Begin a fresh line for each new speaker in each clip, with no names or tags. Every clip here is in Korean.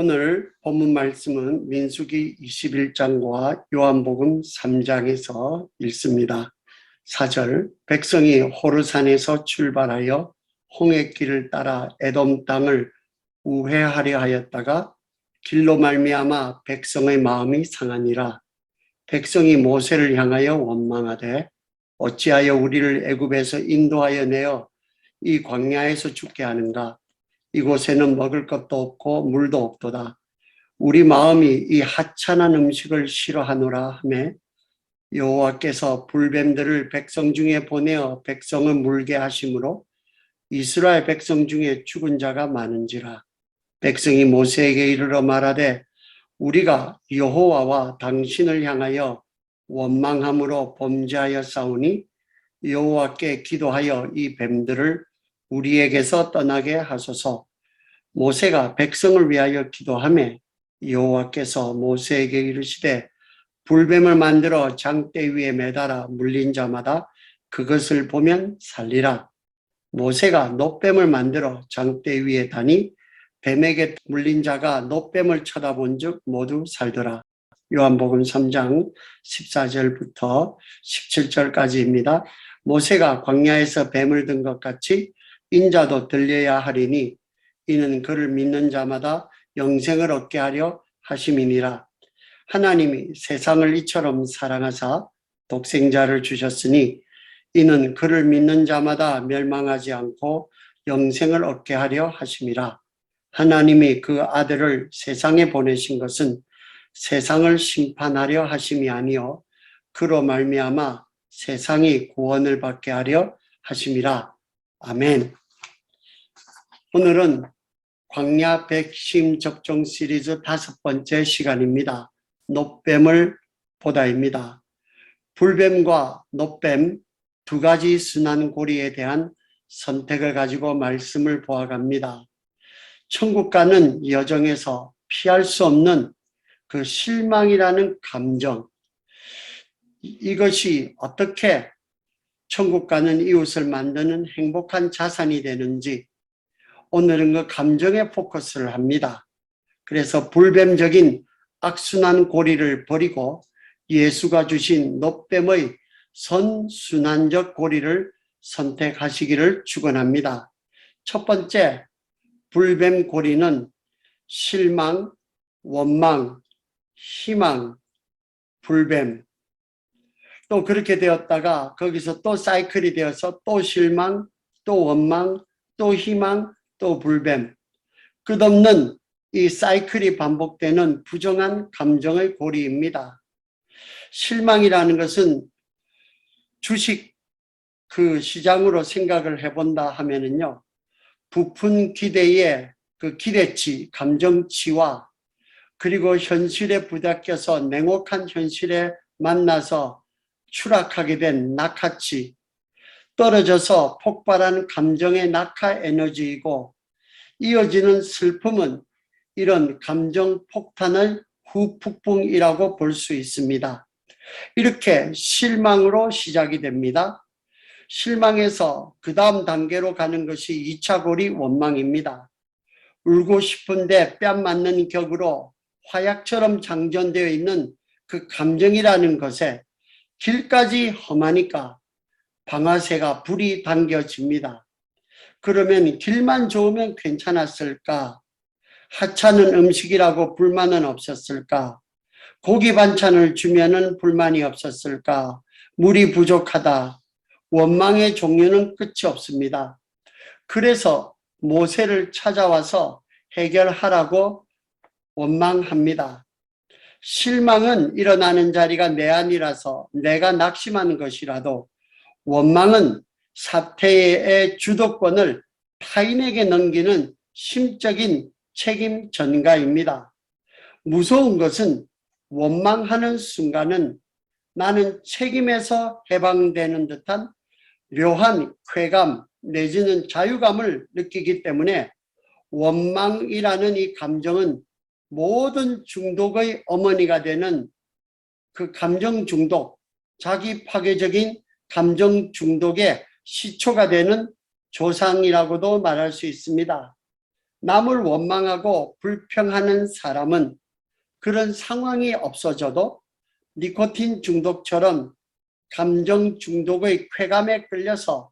오늘 본문 말씀은 민수기 21장과 요한복음 3장에서 읽습니다. 4절, 백성이 호르산에서 출발하여 홍해길을 따라 에돔 땅을 우회하려 하였다가 길로 말미암아 백성의 마음이 상하니라. 백성이 모세를 향하여 원망하되 어찌하여 우리를 애굽에서 인도하여 내어 이 광야에서 죽게 하는가? 이곳에는 먹을 것도 없고 물도 없도다. 우리 마음이 이 하찮은 음식을 싫어하노라 하매 여호와께서 불뱀들을 백성 중에 보내어 백성을 물게 하심으로 이스라엘 백성 중에 죽은 자가 많은지라. 백성이 모세에게 이르러 말하되 우리가 여호와와 당신을 향하여 원망함으로 범죄하여 싸우니 여호와께 기도하여 이 뱀들을 우리에게서 떠나게 하소서. 모세가 백성을 위하여 기도하매 여호와께서 모세에게 이르시되 불뱀을 만들어 장대 위에 매달아 물린 자마다 그것을 보면 살리라. 모세가 놋뱀을 만들어 장대 위에 다니 뱀에게 물린 자가 놋뱀을 쳐다본 즉 모두 살더라. 요한복음 3장 14절부터 17절까지입니다. 모세가 광야에서 뱀을 든 것 같이 인자도 들려야 하리니 이는 그를 믿는 자마다 영생을 얻게 하려 하심이니라. 하나님이 세상을 이처럼 사랑하사 독생자를 주셨으니 이는 그를 믿는 자마다 멸망하지 않고 영생을 얻게 하려 하심이라. 하나님이 그 아들을 세상에 보내신 것은 세상을 심판하려 하심이 아니요 그로 말미암아 세상이 구원을 받게 하려 하심이라. 아멘. 오늘은 광야 백심 접종 시리즈 5번째 시간입니다. 놋뱀을 보다입니다. 불뱀과 놋뱀 두 가지 순환 고리에 대한 선택을 가지고 말씀을 보아갑니다. 천국 가는 여정에서 피할 수 없는 그 실망이라는 감정, 이것이 어떻게 천국 가는 이웃을 만드는 행복한 자산이 되는지 오늘은 그 감정에 포커스를 합니다. 그래서 불뱀적인 악순환 고리를 버리고 예수가 주신 놋뱀의 선순환적 고리를 선택하시기를 축원합니다. 첫 번째, 불뱀 고리는 실망, 원망, 희망, 불뱀. 또 그렇게 되었다가 거기서 또 사이클이 되어서 또 실망, 또 원망, 또 희망, 또 불뱀. 끝없는 이 사이클이 반복되는 부정한 감정의 고리입니다. 실망이라는 것은 주식 그 시장으로 생각을 해본다 하면은요, 부푼 기대의 그 기대치, 감정치와 그리고 현실에 부닥쳐서 냉혹한 현실에 만나서 추락하게 된 낙하치, 떨어져서 폭발한 감정의 낙하 에너지이고 이어지는 슬픔은 이런 감정 폭탄의 후폭풍이라고 볼 수 있습니다. 이렇게 실망으로 시작이 됩니다. 실망에서 그 다음 단계로 가는 것이 2차 고리 원망입니다. 울고 싶은데 뺨 맞는 격으로 화약처럼 장전되어 있는 그 감정이라는 것에 길까지 험하니까 방아쇠가 불이 당겨집니다. 그러면 길만 좋으면 괜찮았을까? 하찮은 음식이라고 불만은 없었을까? 고기 반찬을 주면은 불만이 없었을까? 물이 부족하다. 원망의 종류는 끝이 없습니다. 그래서 모세를 찾아와서 해결하라고 원망합니다. 실망은 일어나는 자리가 내 안이라서 내가 낙심하는 것이라도 원망은 사태의 주도권을 타인에게 넘기는 심적인 책임 전가입니다. 무서운 것은 원망하는 순간은 나는 책임에서 해방되는 듯한 묘한 쾌감 내지는 자유감을 느끼기 때문에 원망이라는 이 감정은 모든 중독의 어머니가 되는 그 감정 중독, 자기 파괴적인 감정 중독의 시초가 되는 조상이라고도 말할 수 있습니다. 남을 원망하고 불평하는 사람은 그런 상황이 없어져도 니코틴 중독처럼 감정 중독의 쾌감에 끌려서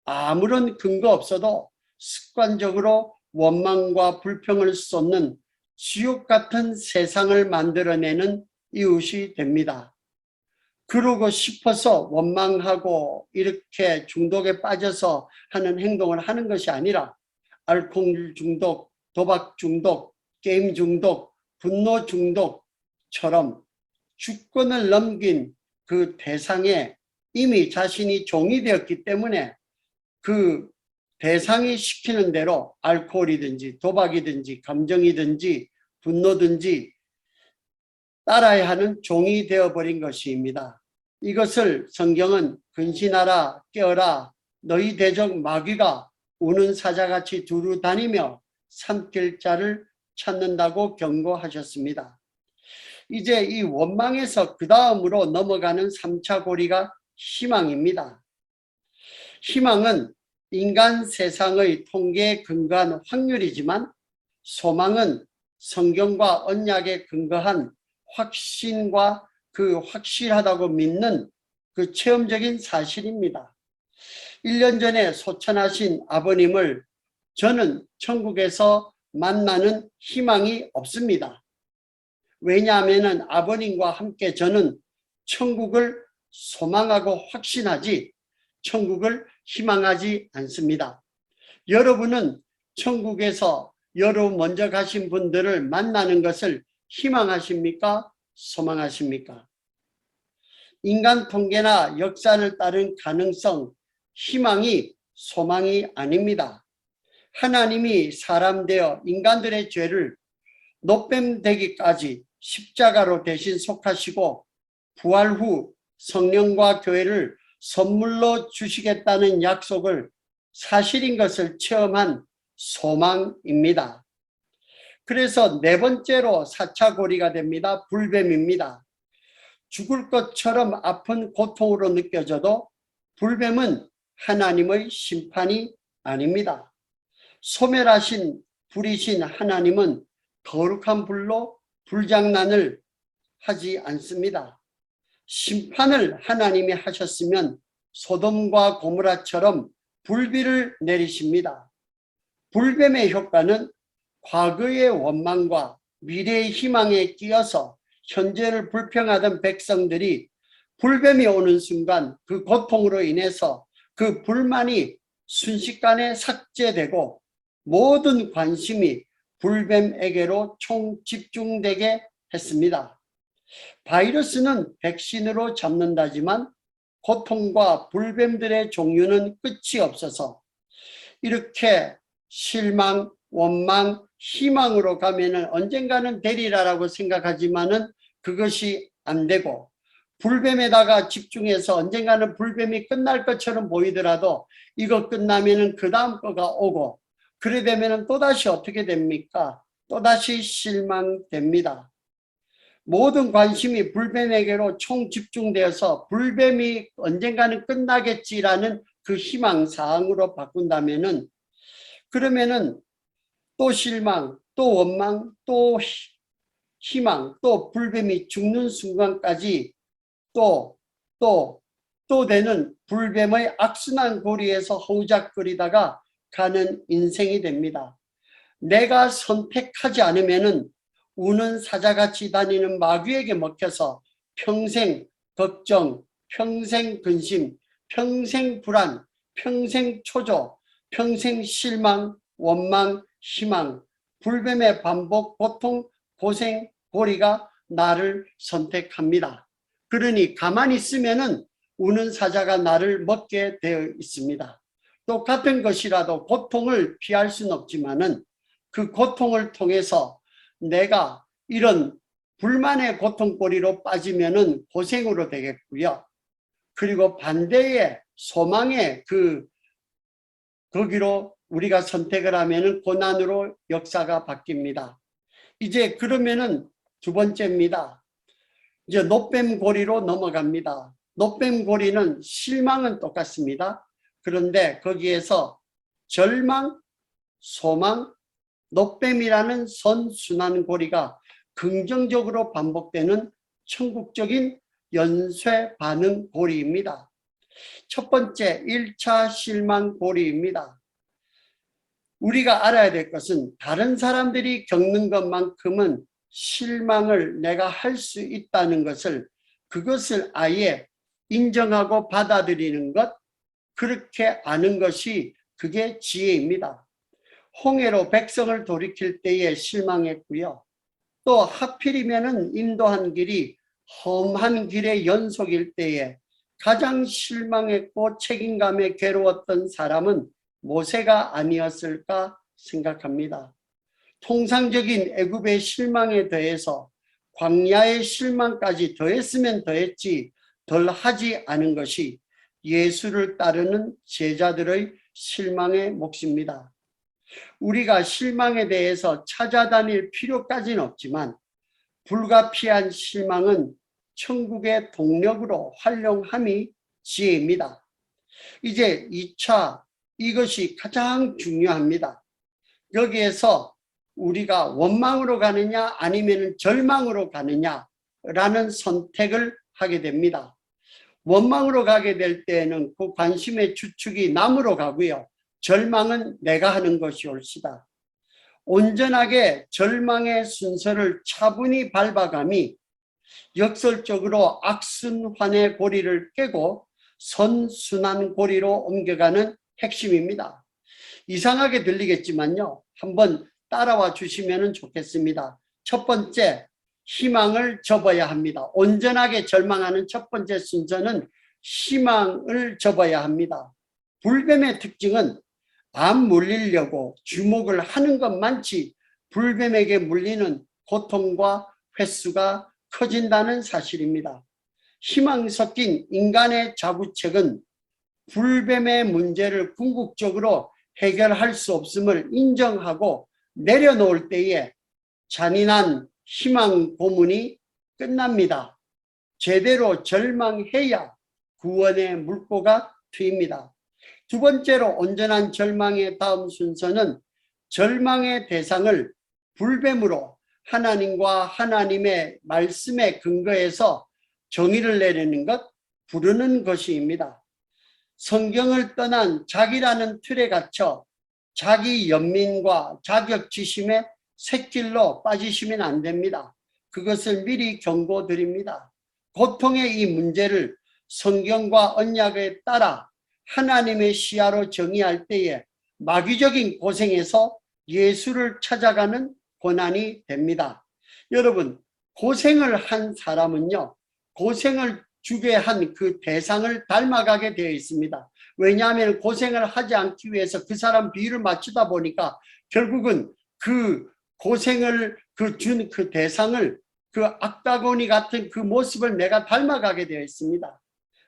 아무런 근거 없어도 습관적으로 원망과 불평을 쏟는 지옥 같은 세상을 만들어내는 이웃이 됩니다. 그러고 싶어서 원망하고 이렇게 중독에 빠져서 하는 행동을 하는 것이 아니라 알코올 중독, 도박 중독, 게임 중독, 분노 중독처럼 주권을 넘긴 그 대상에 이미 자신이 종이 되었기 때문에 그 대상이 시키는 대로 알코올이든지 도박이든지 감정이든지 분노든지 따라야 하는 종이 되어버린 것입니다. 이것을 성경은 근신하라 깨어라 너희 대적 마귀가 우는 사자같이 두루 다니며 삼킬 자를 찾는다고 경고하셨습니다. 이제 이 원망에서 그 다음으로 넘어가는 3차 고리가 희망입니다. 희망은 인간 세상의 통계에 근거한 확률이지만 소망은 성경과 언약에 근거한 확신과 그 확실하다고 믿는 그 체험적인 사실입니다. 1년 전에 소천하신 아버님을 저는 천국에서 만나는 희망이 없습니다. 왜냐하면 아버님과 함께 저는 천국을 소망하고 확신하지 천국을 희망하지 않습니다. 여러분은 천국에서 여러분 먼저 가신 분들을 만나는 것을 희망하십니까? 소망하십니까? 인간 통계나 역사를 따른 가능성, 희망이 소망이 아닙니다. 하나님이 사람 되어 인간들의 죄를 노뱀되기까지 십자가로 대신 속하시고 부활 후 성령과 교회를 선물로 주시겠다는 약속을 사실인 것을 체험한 소망입니다. 그래서 네 번째로 4차 고리가 됩니다. 불뱀입니다. 죽을 것처럼 아픈 고통으로 느껴져도 불뱀은 하나님의 심판이 아닙니다. 소멸하신 불이신 하나님은 거룩한 불로 불장난을 하지 않습니다. 심판을 하나님이 하셨으면 소돔과 고모라처럼 불비를 내리십니다. 불뱀의 효과는 과거의 원망과 미래의 희망에 끼어서 현재를 불평하던 백성들이 불뱀이 오는 순간 그 고통으로 인해서 그 불만이 순식간에 삭제되고 모든 관심이 불뱀에게로 총집중되게 했습니다. 바이러스는 백신으로 잡는다지만 고통과 불뱀들의 종류는 끝이 없어서 이렇게 실망, 원망, 희망으로 가면은 언젠가는 되리라라고 생각하지만은 그것이 안 되고 불뱀에다가 집중해서 언젠가는 불뱀이 끝날 것처럼 보이더라도 이거 끝나면은 그 다음 거가 오고 그래 되면은 또다시 어떻게 됩니까? 또다시 실망됩니다. 모든 관심이 불뱀에게로 총집중되어서 불뱀이 언젠가는 끝나겠지라는 그 희망사항으로 바꾼다면은 그러면은 또 실망, 또 원망, 또 희망, 또 불뱀이 죽는 순간까지 또 되는 불뱀의 악순환 고리에서 허우적거리다가 가는 인생이 됩니다. 내가 선택하지 않으면은 우는 사자같이 다니는 마귀에게 먹혀서 평생 걱정, 평생 근심, 평생 불안, 평생 초조, 평생 실망, 원망, 희망, 불뱀의 반복, 고통, 고생, 고리가 나를 선택합니다. 그러니 가만히 있으면은 우는 사자가 나를 먹게 되어 있습니다. 똑같은 것이라도 고통을 피할 수는 없지만은 그 고통을 통해서 내가 이런 불만의 고통거리로 빠지면은 고생으로 되겠고요. 그리고 반대의 소망의 거기로 우리가 선택을 하면은 고난으로 역사가 바뀝니다. 이제 그러면은 두 번째입니다. 이제 노뱀고리로 넘어갑니다. 노뱀고리는 실망은 똑같습니다. 그런데 거기에서 절망, 소망, 노뱀이라는 선순환 고리가 긍정적으로 반복되는 천국적인 연쇄 반응 고리입니다. 첫 번째, 1차 실망 고리입니다. 우리가 알아야 될 것은 다른 사람들이 겪는 것만큼은 실망을 내가 할 수 있다는 것을, 그것을 아예 인정하고 받아들이는 것, 그렇게 아는 것이 그게 지혜입니다. 홍해로 백성을 돌이킬 때에 실망했고요. 또 하필이면은 인도한 길이 험한 길의 연속일 때에 가장 실망했고 책임감에 괴로웠던 사람은 모세가 아니었을까 생각합니다. 통상적인 애굽의 실망에 더해서 광야의 실망까지 더했으면 더했지 덜 하지 않은 것이 예수를 따르는 제자들의 실망의 몫입니다. 우리가 실망에 대해서 찾아다닐 필요까지는 없지만 불가피한 실망은 천국의 동력으로 활용함이 지혜입니다. 이제 2차, 이것이 가장 중요합니다. 여기에서 우리가 원망으로 가느냐 아니면 절망으로 가느냐라는 선택을 하게 됩니다. 원망으로 가게 될 때에는 그 관심의 주축이 남으로 가고요. 절망은 내가 하는 것이 옳시다. 온전하게 절망의 순서를 차분히 밟아감이 역설적으로 악순환의 고리를 깨고 선순환 고리로 옮겨가는 핵심입니다. 이상하게 들리겠지만요. 한번 따라와 주시면 좋겠습니다. 첫 번째, 희망을 접어야 합니다. 온전하게 절망하는 첫 번째 순서는 희망을 접어야 합니다. 불뱀의 특징은 안 물리려고 주목을 하는 것만치 불뱀에게 물리는 고통과 횟수가 커진다는 사실입니다. 희망 섞인 인간의 자구책은 불뱀의 문제를 궁극적으로 해결할 수 없음을 인정하고 내려놓을 때에 잔인한 희망 고문이 끝납니다. 제대로 절망해야 구원의 물꼬가 트입니다. 두 번째로 온전한 절망의 다음 순서는 절망의 대상을 불뱀으로 하나님과 하나님의 말씀에 근거해서 정의를 내리는 것, 부르는 것입니다. 성경을 떠난 자기라는 틀에 갇혀 자기 연민과 자격지심의 샛길로 빠지시면 안 됩니다. 그것을 미리 경고드립니다. 고통의 이 문제를 성경과 언약에 따라 하나님의 시야로 정의할 때에 마귀적인 고생에서 예수를 찾아가는 고난이 됩니다. 여러분, 고생을 한 사람은요, 고생을 주게 한 그 대상을 닮아가게 되어 있습니다. 왜냐하면 고생을 하지 않기 위해서 그 사람 비유를 맞추다 보니까 결국은 그 고생을 준 그 대상을 그 악다고니 같은 그 모습을 내가 닮아가게 되어 있습니다.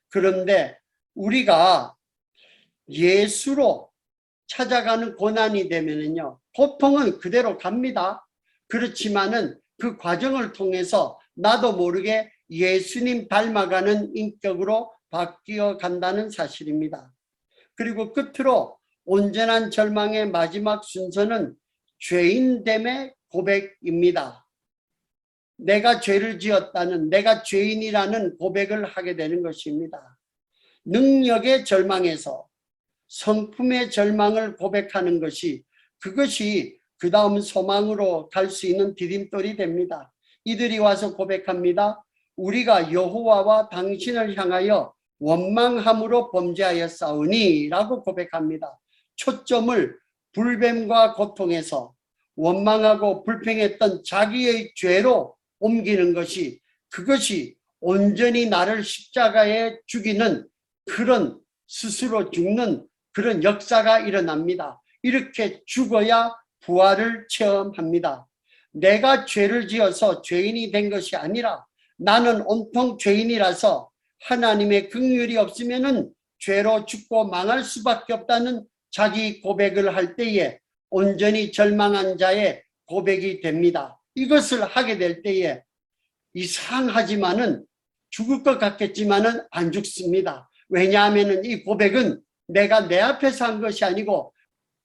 그런데 우리가 예수로 찾아가는 고난이 되면은요, 고통은 그대로 갑니다. 그렇지만은 그 과정을 통해서 나도 모르게 예수님 닮아가는 인격으로 바뀌어 간다는 사실입니다. 그리고 끝으로 온전한 절망의 마지막 순서는 죄인됨의 고백입니다. 내가 죄를 지었다는, 내가 죄인이라는 고백을 하게 되는 것입니다. 능력의 절망에서 성품의 절망을 고백하는 것이, 그것이 그 다음 소망으로 갈 수 있는 디딤돌이 됩니다. 이들이 와서 고백합니다. 우리가 여호와와 당신을 향하여 원망함으로 범죄하였사오니 라고 고백합니다. 초점을 불뱀과 고통에서 원망하고 불평했던 자기의 죄로 옮기는 것이, 그것이 온전히 나를 십자가에 죽이는 그런, 스스로 죽는 그런 역사가 일어납니다. 이렇게 죽어야 부활을 체험합니다. 내가 죄를 지어서 죄인이 된 것이 아니라 나는 온통 죄인이라서 하나님의 긍휼이 없으면은 죄로 죽고 망할 수밖에 없다는 자기 고백을 할 때에 온전히 절망한 자의 고백이 됩니다. 이것을 하게 될 때에 이상하지만은 죽을 것 같겠지만은 안 죽습니다. 왜냐하면은 이 고백은 내가 내 앞에서 한 것이 아니고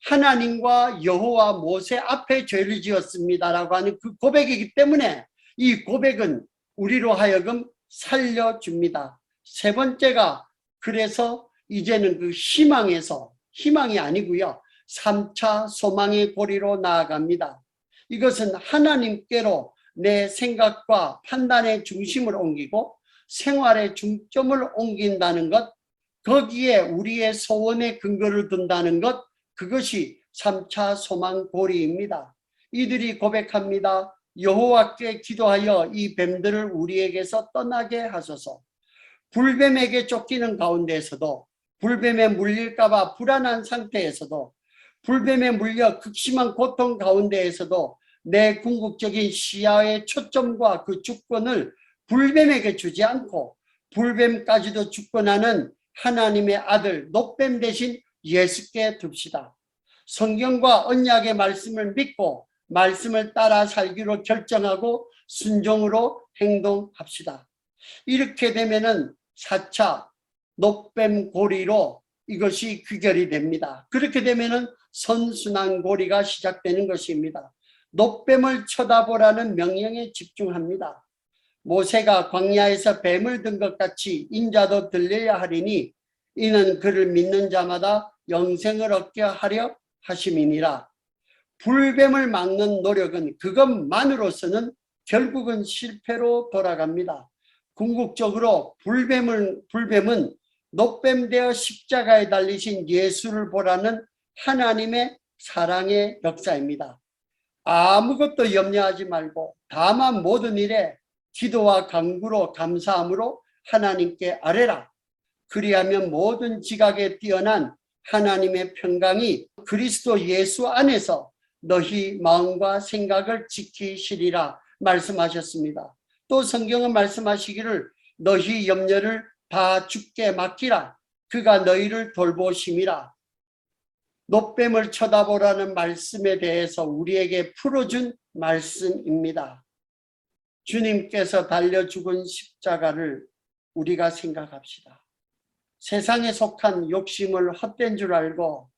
하나님과 여호와 모세 앞에 죄를 지었습니다라고 하는 그 고백이기 때문에 이 고백은 우리로 하여금 살려줍니다. 세 번째가 그래서 이제는 그 희망이 아니고요. 3차 소망의 고리로 나아갑니다. 이것은 하나님께로 내 생각과 판단의 중심을 옮기고 생활의 중점을 옮긴다는 것, 거기에 우리의 소원의 근거를 둔다는 것, 그것이 3차 소망 고리입니다. 이들이 고백합니다. 여호와께 기도하여 이 뱀들을 우리에게서 떠나게 하소서. 불뱀에게 쫓기는 가운데에서도, 불뱀에 물릴까봐 불안한 상태에서도, 불뱀에 물려 극심한 고통 가운데에서도 내 궁극적인 시야의 초점과 그 주권을 불뱀에게 주지 않고 불뱀까지도 주권하는 하나님의 아들 놋뱀 대신 예수께 둡시다. 성경과 언약의 말씀을 믿고 말씀을 따라 살기로 결정하고 순종으로 행동합시다. 이렇게 되면은 4차 놋뱀 고리로 이것이 귀결이 됩니다. 그렇게 되면은 선순환 고리가 시작되는 것입니다. 놋뱀을 쳐다보라는 명령에 집중합니다. 모세가 광야에서 뱀을 든 것 같이 인자도 들려야 하리니 이는 그를 믿는 자마다 영생을 얻게 하려 하심이니라. 불뱀을 막는 노력은 그것만으로서는 결국은 실패로 돌아갑니다. 궁극적으로 불뱀은 놋뱀 되어 십자가에 달리신 예수를 보라는 하나님의 사랑의 역사입니다. 아무것도 염려하지 말고 다만 모든 일에 기도와 간구로 감사함으로 하나님께 아뢰라. 그리하면 모든 지각에 뛰어난 하나님의 평강이 그리스도 예수 안에서 너희 마음과 생각을 지키시리라 말씀하셨습니다. 또 성경은 말씀하시기를 너희 염려를 다 주께 맡기라. 그가 너희를 돌보심이라. 놋뱀을 쳐다보라는 말씀에 대해서 우리에게 풀어준 말씀입니다. 주님께서 달려 죽은 십자가를 우리가 생각합시다. 세상에 속한 욕심을 헛된 줄 알고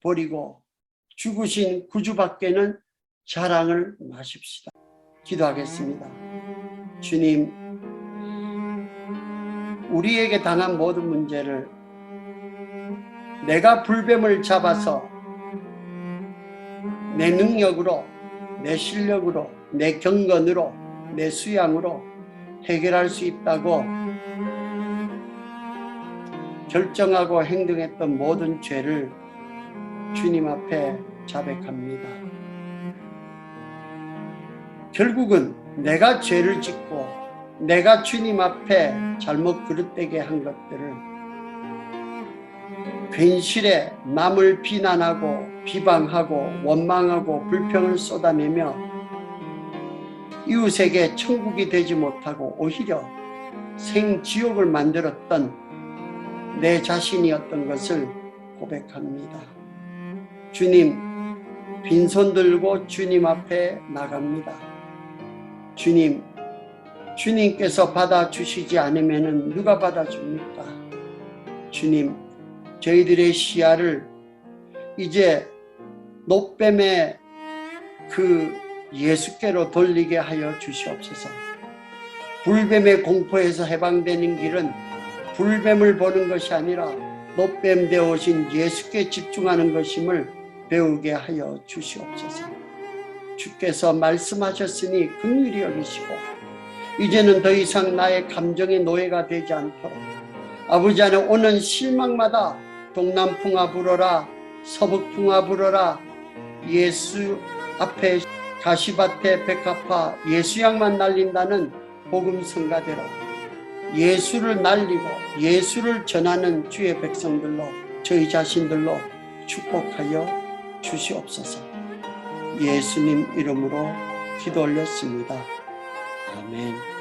버리고 죽으신 구주밖에는 자랑을 마십시다. 기도하겠습니다. 주님, 우리에게 당한 모든 문제를 내가 불뱀을 잡아서 내 능력으로, 내 실력으로, 내 경건으로, 내 수양으로 해결할 수 있다고 결정하고 행동했던 모든 죄를 주님 앞에 자백합니다. 결국은 내가 죄를 짓고 내가 주님 앞에 잘못 그릇되게 한 것들을 괜시레 남을 비난하고 비방하고 원망하고 불평을 쏟아내며 이웃에게 천국이 되지 못하고 오히려 생지옥을 만들었던 내 자신이었던 것을 고백합니다. 주님, 빈손 들고 주님 앞에 나갑니다. 주님, 주님께서 받아주시지 않으면 누가 받아줍니까? 주님, 저희들의 시야를 이제 놋뱀의 그 예수께로 돌리게 하여 주시옵소서. 불뱀의 공포에서 해방되는 길은 불뱀을 보는 것이 아니라 놋뱀 되어 오신 예수께 집중하는 것임을 배우게 하여 주시옵소서. 주께서 말씀하셨으니 긍휼히 여기시고 이제는 더 이상 나의 감정의 노예가 되지 않도록 아버지 안에 오는 실망마다 동남풍아 불어라 서북풍아 불어라 예수 앞에 가시밭에 백합화 예수양만 날린다는 복음 성가대로 예수를 날리고 예수를 전하는 주의 백성들로 저희 자신들로 축복하여 주시옵소서. 예수님 이름으로 기도 올렸습니다. 아멘.